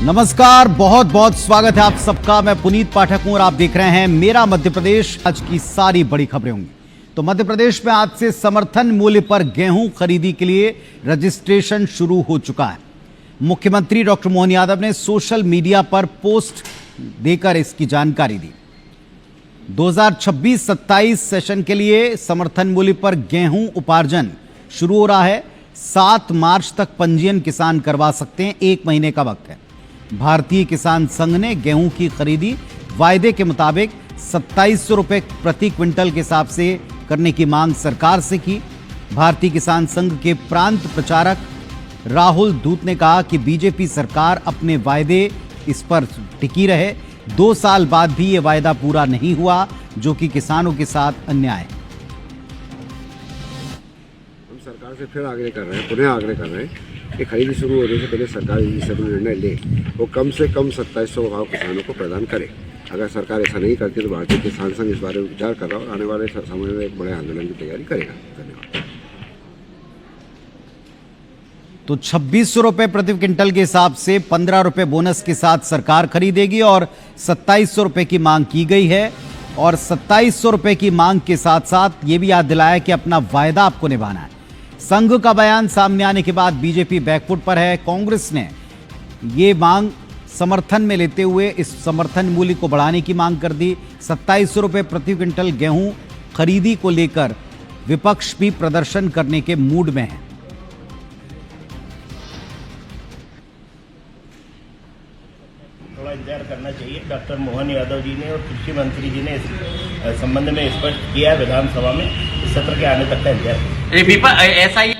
नमस्कार, बहुत बहुत स्वागत है आप सबका। मैं पुनीत पाठक हूं और आप देख रहे हैं मेरा मध्य प्रदेश। आज की सारी बड़ी खबरें होंगी। तो मध्य प्रदेश में आज से समर्थन मूल्य पर गेहूं खरीदी के लिए रजिस्ट्रेशन शुरू हो चुका है। मुख्यमंत्री डॉक्टर मोहन यादव ने सोशल मीडिया पर पोस्ट देकर इसकी जानकारी दी। 2026-27 सेशन के लिए समर्थन मूल्य पर गेहूं उपार्जन शुरू हो रहा है। 7 मार्च तक पंजीयन किसान करवा सकते हैं, 1 महीने का वक्त है। भारतीय किसान संघ ने गेहूं की खरीदी वायदे के मुताबिक 2700 रुपए प्रति क्विंटल के हिसाब से करने की मांग सरकार से की। भारतीय किसान संघ के प्रांत प्रचारक राहुल दूत ने कहा कि बीजेपी सरकार अपने वायदे इस पर टिकी रहे। 2 साल बाद भी ये वायदा पूरा नहीं हुआ, जो कि किसानों के साथ अन्याय है। हम सरकार से फिर आग्रह कर रहे हैं, पुनः आग्रह कर रहे हैं कि खरीदी शुरू होने से पहले सरकार इस निर्णय ले, वो कम से कम 2700 भाव किसानों को प्रदान करे। अगर सरकार ऐसा नहीं करती तो भारतीय किसान संघ इस बारे में विचार कर रहा है और आने वाले समय में एक बड़े आंदोलन की तैयारी करेगा। धन्यवाद। तो 2600 रुपए प्रति क्विंटल के हिसाब से 15 रुपए बोनस के साथ सरकार खरीदेगी और 2700 रुपए की मांग की गई है। और 2700 रुपए की मांग के साथ साथ ये भी याद दिलाया कि अपना वायदा आपको निभाना है। संघ का बयान सामने आने के बाद बीजेपी बैकफुट पर है। कांग्रेस ने ये मांग समर्थन में लेते हुए इस समर्थन मूल्य को बढ़ाने की मांग कर दी। 2700 रुपए प्रति क्विंटल गेहूं खरीदी को लेकर विपक्ष भी प्रदर्शन करने के मूड में है। थोड़ा इंतजार करना चाहिए। डॉक्टर मोहन यादव जी ने और कृषि मंत्री जी ने इस संबंध में स्पष्ट किया विधानसभा में। इस सत्र के आने तक का इंतजार। ऐसा ही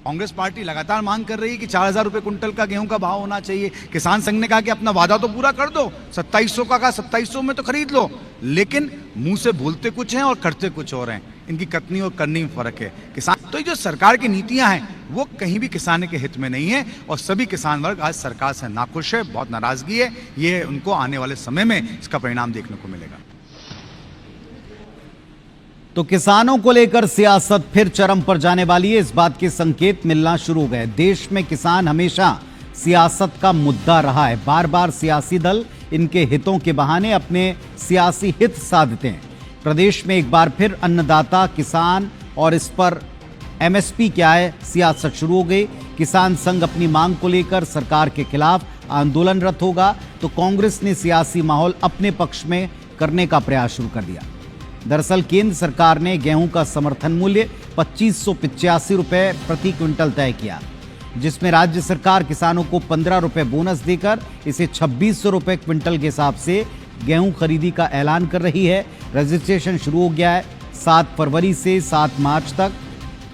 कांग्रेस पार्टी लगातार मांग कर रही है कि 4000 रुपए कुंटल का गेहूं का भाव होना चाहिए। किसान संघ ने कहा कि अपना वादा तो पूरा कर दो, 2700 का कहा 2700 में तो खरीद लो, लेकिन मुंह से बोलते कुछ हैं और करते कुछ और हैं। इनकी कथनी और करनी में फर्क है। किसान तो जो सरकार की नीतियां हैं वो कहीं भी किसान के हित में नहीं है और सभी किसान वर्ग आज सरकार से नाखुश है, बहुत नाराजगी है। ये उनको आने वाले समय में इसका परिणाम देखने को मिलेगा। तो किसानों को लेकर सियासत फिर चरम पर जाने वाली है, इस बात के संकेत मिलना शुरू हो गए। देश में किसान हमेशा सियासत का मुद्दा रहा है। बार बार सियासी दल इनके हितों के बहाने अपने सियासी हित साधते हैं। प्रदेश में एक बार फिर अन्नदाता किसान और इस पर एमएसपी क्या है सियासत शुरू हो गई। किसान संघ अपनी मांग को लेकर सरकार के खिलाफ आंदोलनरत होगा, तो कांग्रेस ने सियासी माहौल अपने पक्ष में करने का प्रयास शुरू कर दिया। दरअसल केंद्र सरकार ने गेहूं का समर्थन मूल्य 2585 रुपए प्रति क्विंटल तय किया, जिसमें राज्य सरकार किसानों को 15 रुपए बोनस देकर इसे 2600 रुपए क्विंटल के हिसाब से गेहूं खरीदी का ऐलान कर रही है। रजिस्ट्रेशन शुरू हो गया है। 7 फरवरी से 7 मार्च तक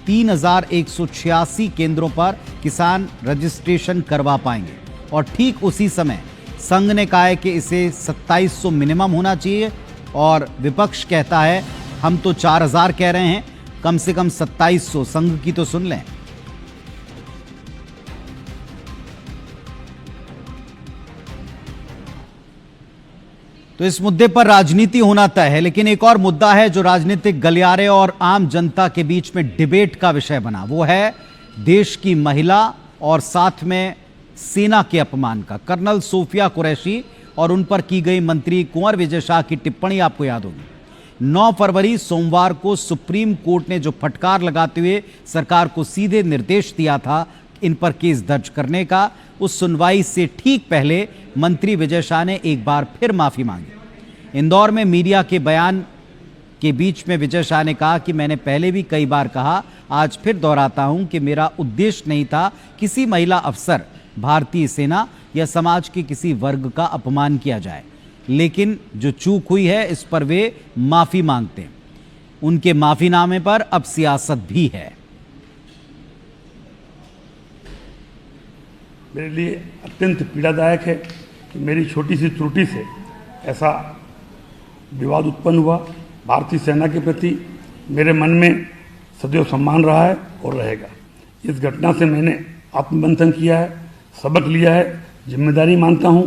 3186 केंद्रों पर किसान रजिस्ट्रेशन करवा पाएंगे और ठीक उसी समय संघ ने कहा है कि इसे 2700 मिनिमम होना चाहिए और विपक्ष कहता है हम तो 4000 कह रहे हैं, कम से कम 2700। संघ की तो सुन लें। तो इस मुद्दे पर राजनीति होना तय है, लेकिन एक और मुद्दा है जो राजनीतिक गलियारे और आम जनता के बीच में डिबेट का विषय बना। वो है देश की महिला और साथ में सेना के अपमान का। कर्नल सोफिया कुरैशी और उन पर की गई मंत्री कुंवर विजय शाह की टिप्पणी आपको याद होगी। 9 फरवरी सोमवार को सुप्रीम कोर्ट ने जो फटकार लगाते हुए सरकार को सीधे निर्देश दिया था इन पर केस दर्ज करने का, उस सुनवाई से ठीक पहले मंत्री विजय शाह ने एक बार फिर माफी मांगी। इंदौर में मीडिया के बयान के बीच में विजय शाह ने कहा कि मैंने पहले भी कई बार कहा, आज फिर दोहराता हूं कि मेरा उद्देश्य नहीं था किसी महिला अफसर, भारतीय सेना या समाज के किसी वर्ग का अपमान किया जाए, लेकिन जो चूक हुई है इस पर वे माफी मांगते हैं। उनके माफीनामे पर अब सियासत भी है। मेरे लिए अत्यंत पीड़ादायक है कि मेरी छोटी सी त्रुटि से ऐसा विवाद उत्पन्न हुआ। भारतीय सेना के प्रति मेरे मन में सदैव सम्मान रहा है और रहेगा। इस घटना से मैंने आत्ममंथन किया है, सबक लिया है, जिम्मेदारी मानता हूं।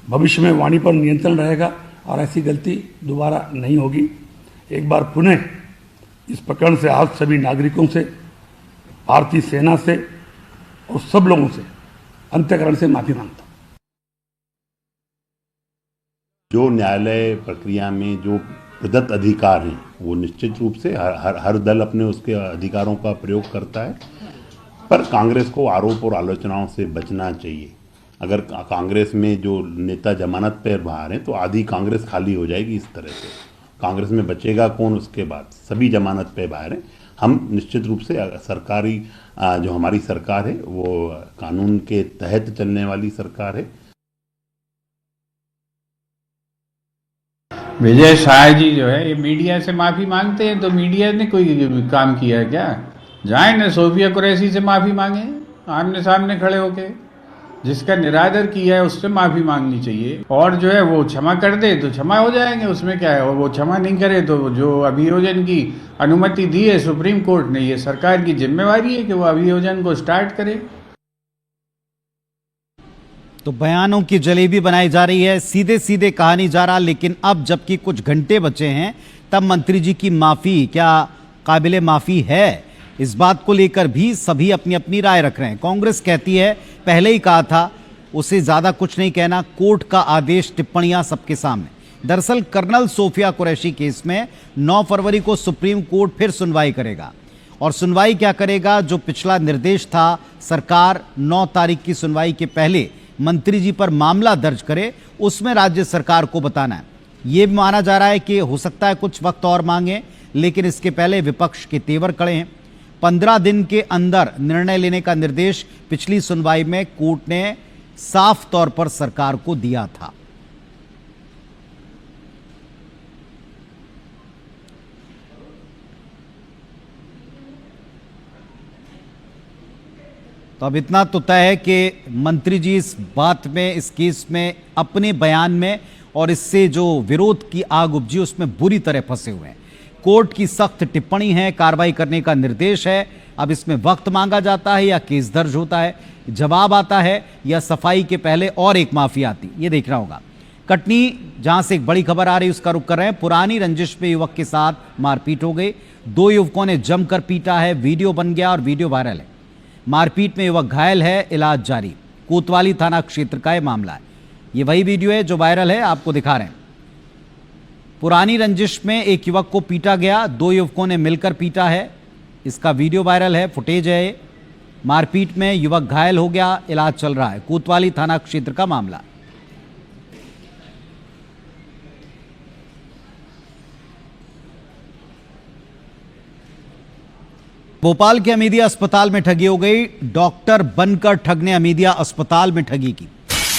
भविष्य में वाणी पर नियंत्रण रहेगा और ऐसी गलती दोबारा नहीं होगी। एक बार पुनः इस प्रकरण से आहत सभी नागरिकों से, भारतीय सेना से और सब लोगों से अंतःकरण से माफी मांगता हूं। जो न्यायालय प्रक्रिया में जो प्रदत्त अधिकार हैं वो निश्चित रूप से हर दल अपने उसके अधिकारों का प्रयोग करता है, पर कांग्रेस को आरोप और आलोचनाओं से बचना चाहिए। अगर कांग्रेस में जो नेता जमानत पर बाहर हैं तो आधी कांग्रेस खाली हो जाएगी। इस तरह से कांग्रेस में बचेगा कौन उसके बाद? सभी जमानत पे बाहर हैं। हम निश्चित रूप से सरकारी जो हमारी सरकार है वो कानून के तहत चलने वाली सरकार है। विजय शाह जी जो है ये मीडिया से माफी मांगते हैं, तो मीडिया ने कोई काम किया है क्या? जाए ना सोफिया कुरैशी से माफी मांगे, आमने सामने खड़े होके। जिसका निरादर किया है उससे माफी मांगनी चाहिए, और जो है वो क्षमा कर दे तो क्षमा हो जाएंगे, उसमें क्या है। और वो क्षमा नहीं करे तो जो अभियोजन की अनुमति दी है सुप्रीम कोर्ट ने, ये सरकार की जिम्मेवारी है कि वो अभियोजन को स्टार्ट करे। तो बयानों की जलेबी बनाई जा रही है, सीधे सीधे कहा नहीं जा रहा। लेकिन अब जबकि कुछ घंटे बचे हैं तब मंत्री जी की माफी क्या काबिले माफी है, इस बात को लेकर भी सभी अपनी अपनी राय रख रहे हैं। कांग्रेस कहती है पहले ही कहा था, उसे ज्यादा कुछ नहीं कहना, कोर्ट का आदेश, टिप्पणियां सबके सामने। दरअसल कर्नल सोफिया कुरैशी केस में 9 फरवरी को सुप्रीम कोर्ट फिर सुनवाई करेगा। और सुनवाई क्या करेगा? जो पिछला निर्देश था सरकार 9 तारीख की सुनवाई के पहले मंत्री जी पर मामला दर्ज करे, उसमें राज्य सरकार को बताना है। यह भी माना जा रहा है कि हो सकता है कुछ वक्त और मांगे, लेकिन इसके पहले विपक्ष के तेवर कड़े हैं। 15 दिन के अंदर निर्णय लेने का निर्देश पिछली सुनवाई में कोर्ट ने साफ तौर पर सरकार को दिया था। तो अब इतना तो तय है कि मंत्री जी इस बात में, इस केस में अपने बयान में और इससे जो विरोध की आग उपजी उसमें बुरी तरह फंसे हुए हैं। कोर्ट की सख्त टिप्पणी है, कार्रवाई करने का निर्देश है। अब इसमें वक्त मांगा जाता है या केस दर्ज होता है, जवाब आता है या सफाई के पहले और एक माफी आती, ये देखना होगा। कटनी जहां से एक बड़ी खबर आ रही है उसका रुख कर रहे हैं। पुरानी रंजिश में युवक के साथ मारपीट हो गई, 2 युवकों ने जमकर पीटा है, वीडियो बन गया और वीडियो वायरल है। मारपीट में युवक घायल है, इलाज जारी। कोतवाली थाना क्षेत्र का यह मामला है। ये वही वीडियो है जो वायरल है, आपको दिखा रहे हैं। पुरानी रंजिश में एक युवक को पीटा गया, 2 युवकों ने मिलकर पीटा है, इसका वीडियो वायरल है, फुटेज है। मारपीट में युवक घायल हो गया, इलाज चल रहा है। कोतवाली थाना क्षेत्र का मामला। भोपाल के हमीदिया अस्पताल में ठगी हो गई। डॉक्टर बनकर ठग ने हमीदिया अस्पताल में ठगी की।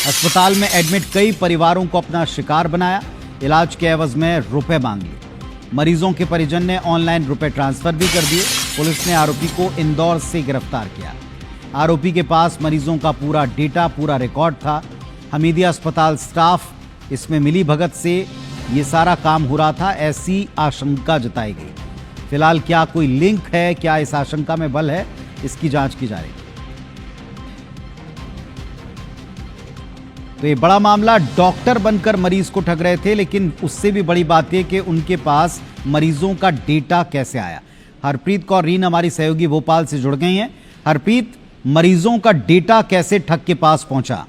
अस्पताल में एडमिट कई परिवारों को अपना शिकार बनाया, इलाज के एवज में रुपए मांग लिए। मरीजों के परिजन ने ऑनलाइन रुपए ट्रांसफर भी कर दिए। पुलिस ने आरोपी को इंदौर से गिरफ्तार किया। आरोपी के पास मरीजों का पूरा डेटा, पूरा रिकॉर्ड था। हमीदिया अस्पताल स्टाफ इसमें मिली भगत से ये सारा काम हो रहा था, ऐसी आशंका जताई गई। फिलहाल क्या कोई लिंक है, क्या इस आशंका में बल है, इसकी जांच की जा रही है। तो ये बड़ा मामला, डॉक्टर बनकर मरीज को ठग रहे थे, लेकिन उससे भी बड़ी बात यह कि उनके पास मरीजों का डेटा कैसे आया। हरप्रीत कौर रीन हमारी सहयोगी भोपाल से जुड़ गई हैं। हरप्रीत, मरीजों का डेटा कैसे ठग के पास पहुंचा?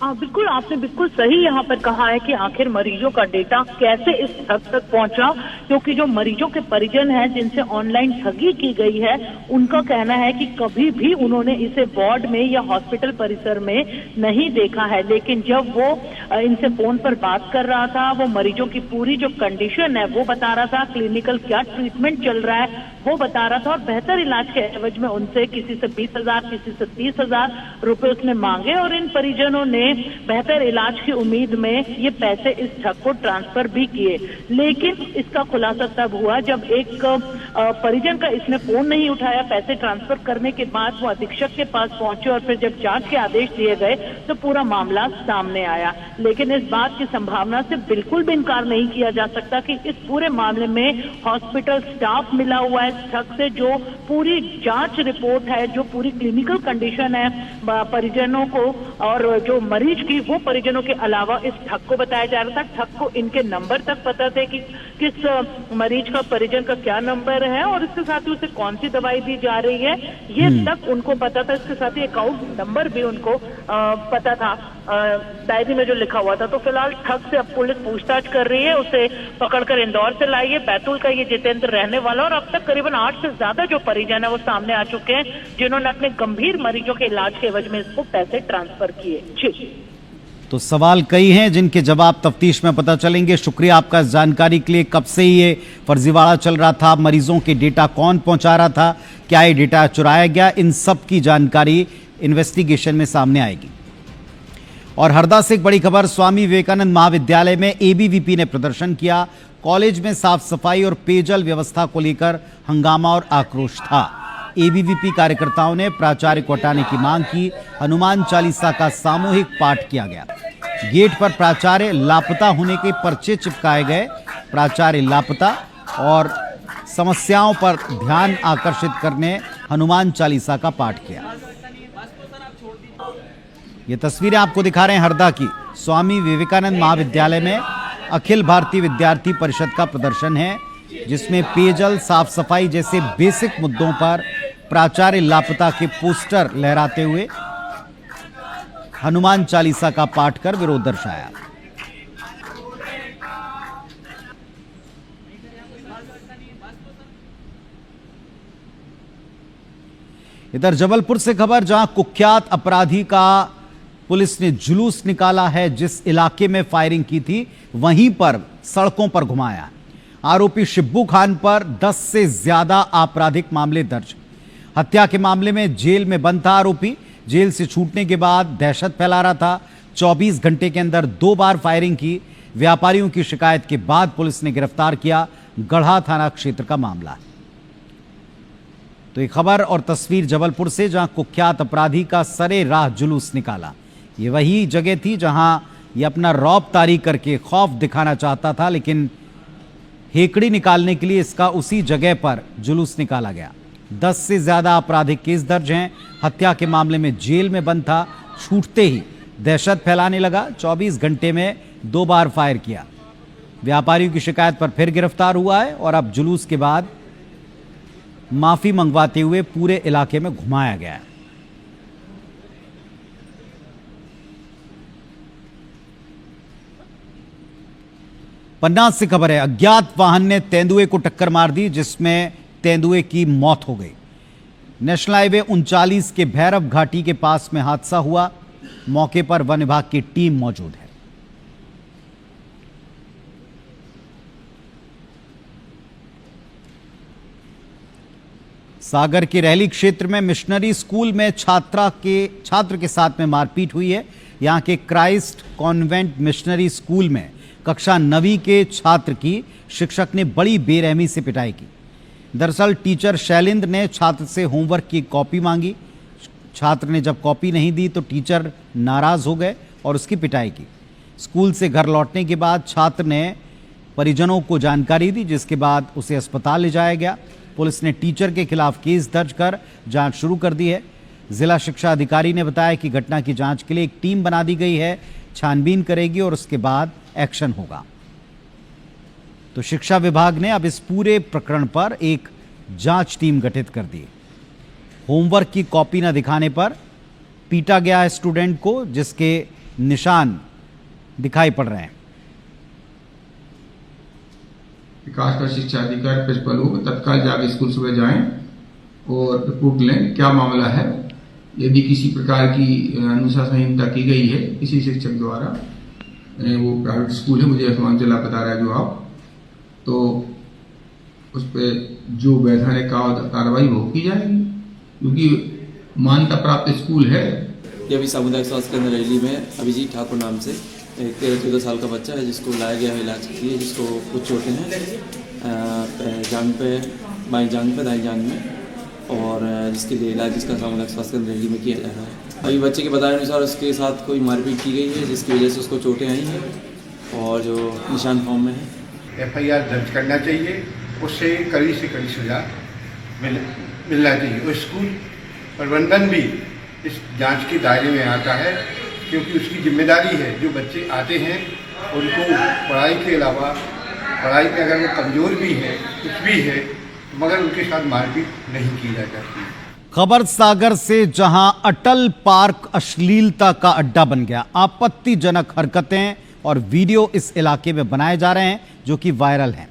बिल्कुल, आपने बिल्कुल सही यहाँ पर कहा है कि आखिर मरीजों का डेटा कैसे इस ठग तक पहुंचा, क्योंकि जो मरीजों के परिजन हैं जिनसे ऑनलाइन ठगी की गई है, उनका कहना है कि कभी भी उन्होंने इसे वार्ड में या हॉस्पिटल परिसर में नहीं देखा है। लेकिन जब वो इनसे फोन पर बात कर रहा था, वो मरीजों की पूरी जो कंडीशन है वो बता रहा था, क्लिनिकल क्या ट्रीटमेंट चल रहा है वो बता रहा था, और बेहतर इलाज के एवज में उनसे किसी से 20,000, किसी से 30,000 रुपए उसने मांगे। और इन परिजनों ने बेहतर इलाज की उम्मीद में ये पैसे इस ठग को ट्रांसफर भी किए। लेकिन इसका खुलासा तब हुआ जब एक परिजन का इसने फोन नहीं उठाया। पैसे ट्रांसफर करने के बाद वो अधीक्षक के पास पहुंचे और फिर जब जांच के आदेश दिए गए तो पूरा मामला सामने आया। लेकिन इस बात की संभावना से बिल्कुल भी इनकार नहीं किया जा सकता कि इस पूरे मामले में हॉस्पिटल स्टाफ मिला हुआ है इस ठग से। जो पूरी जांच रिपोर्ट है, जो पूरी क्लिनिकल कंडीशन है परिजनों को और जो मरीज मरीज की, वो परिजनों के अलावा इस ठग को बताया जा रहा था। ठग को इनके नंबर तक पता थे कि किस मरीज का परिजन का क्या नंबर है और इसके साथ ही उसे कौन सी दवाई दी जा रही है, ये तक उनको पता था। इसके साथ ही अकाउंट नंबर भी उनको पता था डायरी में जो लिखा हुआ था। तो फिलहाल ठग से अब पुलिस पूछताछ कर रही है, उसे पकड़कर इंदौर से लाई है। बैतूल का ये जितेंद्र रहने वाला, और अब तक करीबन 8 से ज्यादा जो परिजन है वो सामने आ चुके हैं, जिन्होंने अपने गंभीर मरीजों के इलाज के एवज में इसको पैसे ट्रांसफर किए। जी, तो सवाल कई हैं जिनके जवाब तफ्तीश में पता चलेंगे। शुक्रिया आपका इस जानकारी के लिए। कब से ये फर्जीवाड़ा चल रहा था, मरीजों के डेटा कौन पहुंचा रहा था, क्या ये डेटा चुराया गया, इन सब की जानकारी इन्वेस्टिगेशन में सामने आएगी। और हरदा से एक बड़ी खबर, स्वामी विवेकानंद महाविद्यालय में एबीवीपी ने प्रदर्शन किया। कॉलेज में साफ सफाई और पेयजल व्यवस्था को लेकर हंगामा और आक्रोश था। एबीवीपी कार्यकर्ताओं ने प्राचार्य को हटाने की मांग की। हनुमान चालीसा का सामूहिक पाठ किया गया। गेट पर प्राचार्य लापता होने के पर्चे चिपकाए गए। प्राचार्य लापता और समस्याओं पर ध्यान आकर्षित करने हनुमान चालीसा का पाठ किया। ये तस्वीरें आपको दिखा रहे हैं हरदा की। स्वामी विवेकानंद महाविद्यालय में अखिल भारतीय विद्यार्थी परिषद का प्रदर्शन है, जिसमें पेयजल, साफ सफाई जैसे बेसिक मुद्दों पर प्राचार्य लापता के पोस्टर लहराते हुए हनुमान चालीसा का पाठ कर विरोध दर्शाया। इधर जबलपुर से खबर, जहां कुख्यात अपराधी का पुलिस ने जुलूस निकाला है। जिस इलाके में फायरिंग की थी वहीं पर सड़कों पर घुमाया। आरोपी शिब्बू खान पर 10 से ज्यादा आपराधिक मामले दर्ज। हत्या के मामले में जेल में बंद था आरोपी। जेल से छूटने के बाद दहशत फैला रहा था। 24 घंटे के अंदर 2 बार फायरिंग की। व्यापारियों की शिकायत के बाद पुलिस ने गिरफ्तार किया। गढ़ा थाना क्षेत्र का मामला है। तो ये खबर और तस्वीर जबलपुर से, जहां कुख्यात अपराधी का सरे राह जुलूस निकाला। ये वही जगह थी जहां ये अपना रौब तारी करके खौफ दिखाना चाहता था, लेकिन हेकड़ी निकालने के लिए इसका उसी जगह पर जुलूस निकाला गया। 10 से ज्यादा आपराधिक केस दर्ज हैं। हत्या के मामले में जेल में बंद था। छूटते ही दहशत फैलाने लगा। 24 घंटे में 2 बार फायर किया। व्यापारियों की शिकायत पर फिर गिरफ्तार हुआ है और अब जुलूस के बाद माफी मंगवाते हुए पूरे इलाके में घुमाया गया है। पन्ना से खबर है, अज्ञात वाहन ने तेंदुए को टक्कर मार दी, जिसमें तेंदुए की मौत हो गई। नेशनल हाईवे 39 के भैरव घाटी के पास में हादसा हुआ। मौके पर वन विभाग की टीम मौजूद है। सागर के रहली क्षेत्र में मिशनरी स्कूल में छात्र के साथ में मारपीट हुई है। यहां के क्राइस्ट कॉन्वेंट मिशनरी स्कूल में कक्षा 9वीं के छात्र की शिक्षक ने बड़ी बेरहमी से पिटाई की। दरअसल टीचर शैलेंद्र ने छात्र से होमवर्क की कॉपी मांगी। छात्र ने जब कॉपी नहीं दी तो टीचर नाराज हो गए और उसकी पिटाई की। स्कूल से घर लौटने के बाद छात्र ने परिजनों को जानकारी दी, जिसके बाद उसे अस्पताल ले जाया गया। पुलिस ने टीचर के खिलाफ केस दर्ज कर जांच शुरू कर दी है। जिला शिक्षा अधिकारी ने बताया कि घटना की जांच के लिए एक टीम बना दी गई है। छानबीन करेगी और उसके बाद एक्शन होगा। तो शिक्षा विभाग ने अब इस पूरे प्रकरण पर एक जांच टीम गठित कर दी। होमवर्क की कॉपी न दिखाने पर पीटा गया है स्टूडेंट को, जिसके निशान दिखाई पड़ रहे हैं। विकासखंड शिक्षा अधिकारी प्रिंसिपल को तत्काल जाकर स्कूल सुबह जाएं और रिपोर्ट लें क्या मामला है। यदि किसी प्रकार की अनुशासनहीनता की गई है किसी शिक्षक द्वारा, वो प्राइवेट स्कूल है, मुझे असमान जिला बता रहा है जो आप, तो उस पर जो वैधानिक कार्रवाई वो की जाएगी, क्योंकि मान्यता प्राप्त स्कूल है। ये अभी सामुदायिक स्वास्थ्य केंद्र रैली में अभिजीत ठाकुर नाम से एक 13-14 साल का बच्चा है, जिसको लाया गया है इलाज के लिए, जिसको कुछ चोटें हैं जांघ पे, बाईं जांघ पे, दाईं जांघ में, और जिसके लिए इलाज इसका सामुदायिक स्वास्थ्य केंद्र रैली में किया जा रहा है। अभी बच्चे के बताए अनुसार उसके साथ कोई मारपीट की गई है, जिसकी वजह से उसको चोटें आई हैं और जो निशान फॉर्म में है। FIR दर्ज करना चाहिए, उससे कड़ी से कड़ी सजा मिलना चाहिए। और स्कूल प्रबंधन भी इस जांच के दायरे में आता है क्योंकि उसकी जिम्मेदारी है। जो बच्चे आते हैं उनको पढ़ाई के अलावा, पढ़ाई में अगर वो कमज़ोर भी है, कुछ भी है, मगर उनके साथ मारपीट नहीं की जा सकती। खबर सागर से, जहां अटल पार्क अश्लीलता का अड्डा बन गया। आपत्तिजनक हरकतें और वीडियो इस इलाके में बनाए जा रहे हैं जो कि वायरल हैं।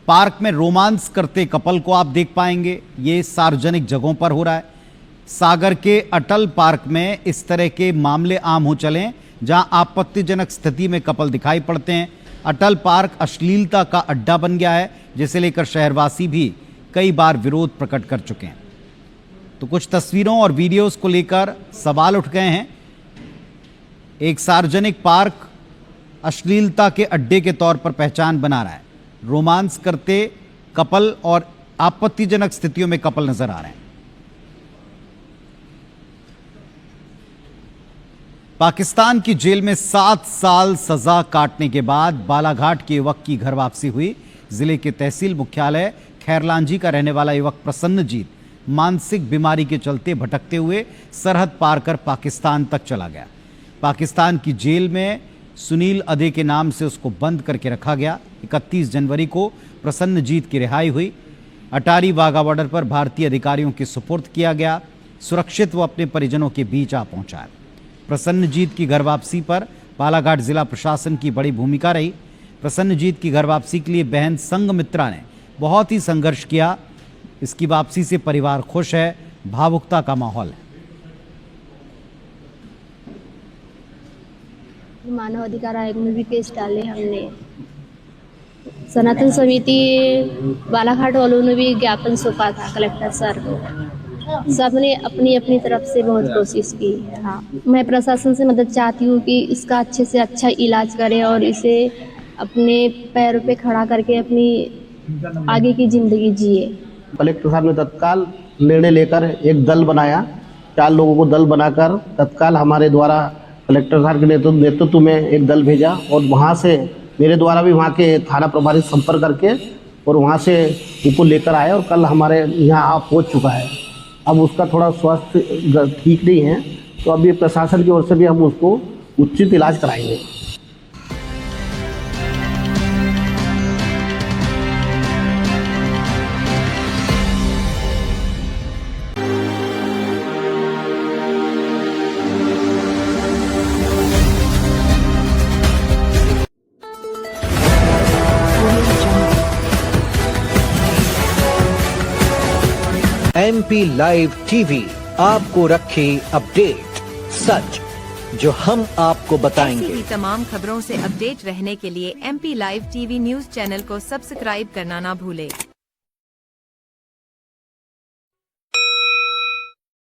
पार्क में रोमांस करते कपल को आप देख पाएंगे। ये सार्वजनिक जगहों पर हो रहा है। सागर के अटल पार्क में इस तरह के मामले आम हो चले हैं, जहां आपत्तिजनक स्थिति में कपल दिखाई पड़ते हैं। अटल पार्क अश्लीलता का अड्डा बन गया है, जिसे लेकर शहरवासी भी कई बार विरोध प्रकट कर चुके हैं। तो कुछ तस्वीरों और वीडियोस को लेकर सवाल उठ गए हैं। एक सार्वजनिक पार्क अश्लीलता के अड्डे के तौर पर पहचान बना रहा है। रोमांस करते कपल और आपत्तिजनक स्थितियों में कपल नजर आ रहे हैं। पाकिस्तान की जेल में 7 साल सजा काटने के बाद बालाघाट के युवक की घर वापसी हुई। जिले के तहसील मुख्यालय खैरलांजी का रहने वाला युवक प्रसन्नजीत मानसिक बीमारी के चलते भटकते हुए सरहद पार कर पाकिस्तान तक चला गया। पाकिस्तान की जेल में सुनील अदे के नाम से उसको बंद करके रखा गया। 31 जनवरी को प्रसन्नजीत की रिहाई हुई। अटारी वाघा बॉर्डर पर भारतीय अधिकारियों के सुपुर्द किया गया। सुरक्षित वो अपने परिजनों के बीच आ पहुंचा है। प्रसन्नजीत की घर वापसी पर बालाघाट जिला प्रशासन की बड़ी भूमिका रही। प्रसन्नजीत की घर वापसी के लिए बहन संगमित्रा ने बहुत ही संघर्ष किया। इसकी वापसी से परिवार खुश है, भावुकता का माहौल है। मानव अधिकार आयोग में भी केस डाले हमने। सनातन समिति बालाघाट वालों ने भी ज्ञापन सौंपा था कलेक्टर सर को। सबने अपनी अपनी तरफ से बहुत कोशिश की। हाँ, मैं प्रशासन से मदद चाहती हूँ कि इसका अच्छे से अच्छा इलाज करे और इसे अपने पैरों पे खड़ा करके अपनी आगे की जिंदगी जिए। कलेक्टर साहब ने तत्काल निर्णय लेकर एक दल बनाया। 4 लोगों को दल बनाकर तत्काल हमारे द्वारा कलेक्टर साहब के नेतृत्व में एक दल भेजा और वहाँ से मेरे द्वारा भी वहाँ के थाना प्रभारी संपर्क करके और वहाँ से उनको लेकर आए और कल हमारे यहाँ पहुँच चुका है। अब उसका थोड़ा स्वास्थ्य ठीक नहीं है, तो अभी प्रशासन की ओर से भी हम उसको उचित इलाज कराएंगे। MP लाइव टीवी आपको रखे अपडेट, सच जो हम आपको बताएंगे। ऐसी ही तमाम खबरों से अपडेट रहने के लिए MP live TV news channel को सब्सक्राइब करना ना भूले।